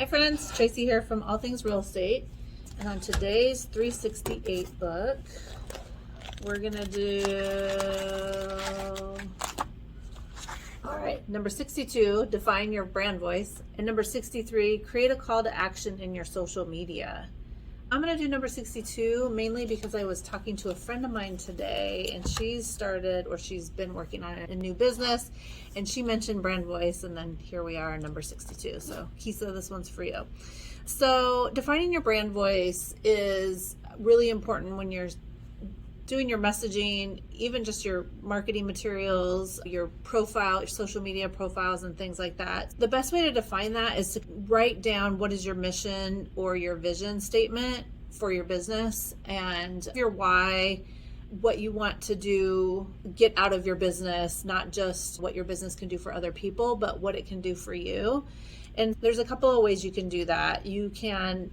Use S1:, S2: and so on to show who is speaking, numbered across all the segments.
S1: Hi friends, Tracy here from All Things Real Estate, and on today's 368 book, we're gonna do, all right, number 62, define your brand voice, and number 63, create a call to action in your social media. I'm gonna do number 62 mainly because I was talking to a friend of mine today, and she's been working on a new business, and she mentioned brand voice, and then here we are in number 62. So Kisa, this one's for you. So defining your brand voice is really important when you're doing your messaging, even just your marketing materials, your profile, your social media profiles and things like that. The best way to define that is to write down what is your mission or your vision statement for your business and your why, what you want to do, get out of your business, not just what your business can do for other people, but what it can do for you. And there's a couple of ways you can do that. You can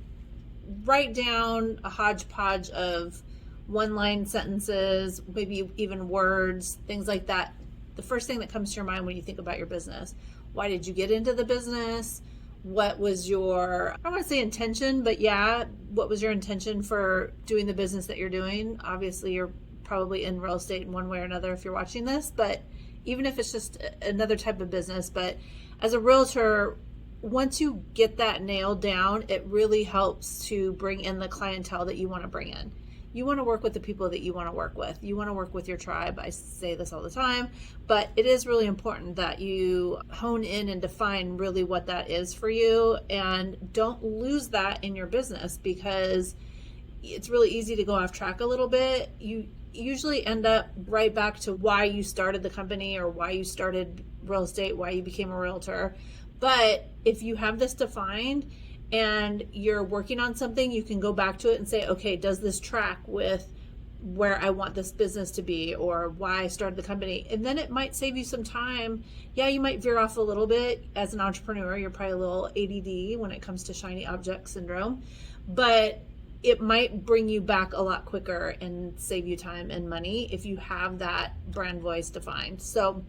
S1: write down a hodgepodge of one-line sentences, maybe even words, things like that. The first thing that comes to your mind when you think about your business. Why did you get into the business? What was your, I don't want to say intention, but yeah, what was your intention for doing the business that you're doing? Obviously, you're probably in real estate in one way or another if you're watching this, but even if it's just another type of business. But as a realtor, once you get that nailed down, it really helps to bring in the clientele that you want to bring in. You want to work with the people that you want to work with. You want to work with your tribe. I say this all the time, but it is really important that you hone in and define really what that is for you, and don't lose that in your business, because it's really easy to go off track a little bit. You usually end up right back to why you started the company or why you started real estate, why you became a realtor. But if you have this defined and you're working on something, you can go back to it and say, okay, does this track with where I want this business to be or why I started the company? And then it might save you some time. Yeah, you might veer off a little bit. As an entrepreneur, you're probably a little ADD when it comes to shiny object syndrome, but it might bring you back a lot quicker and save you time and money if you have that brand voice defined. So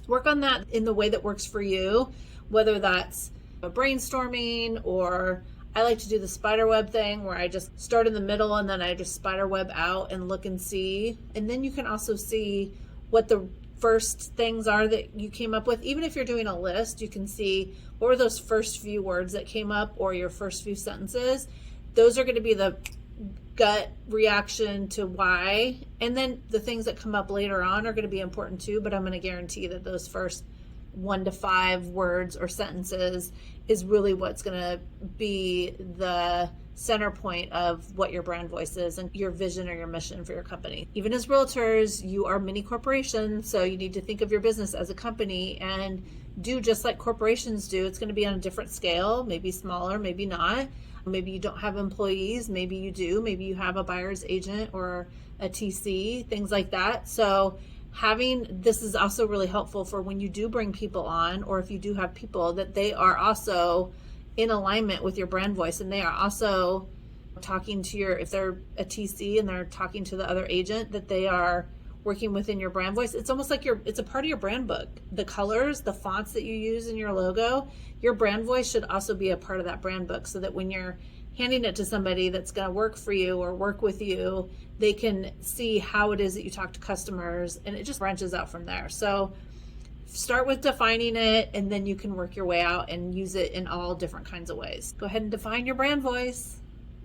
S1: work on that in the way that works for you, whether that's brainstorming, or I like to do the spider web thing where I just start in the middle and then I just spider web out and look and see. And then you can also see what the first things are that you came up with. Even if you're doing a list, you can see what were those first few words that came up or your first few sentences. Those are going to be the gut reaction to why. And then the things that come up later on are going to be important too, but I'm going to guarantee that those first 1 to 5 words or sentences is really what's going to be the center point of what your brand voice is and your vision or your mission for your company. Even as realtors, you are mini corporations, so you need to think of your business as a company and do just like corporations do. It's going to be on a different scale, maybe smaller, maybe not. Maybe you don't have employees, maybe you do, maybe you have a buyer's agent or a TC, things like that. So having this is also really helpful for when you do bring people on, or if you do have people, that they are also in alignment with your brand voice, and they are also talking to your, if they're a TC and they're talking to the other agent, that they are working within your brand voice. It's almost like it's a part of your brand book. The colors, the fonts that you use in your logo, your brand voice should also be a part of that brand book, so that when you're handing it to somebody that's going to work for you or work with you, they can see how it is that you talk to customers, and it just branches out from there. So start with defining it, and then you can work your way out and use it in all different kinds of ways. Go ahead and define your brand voice.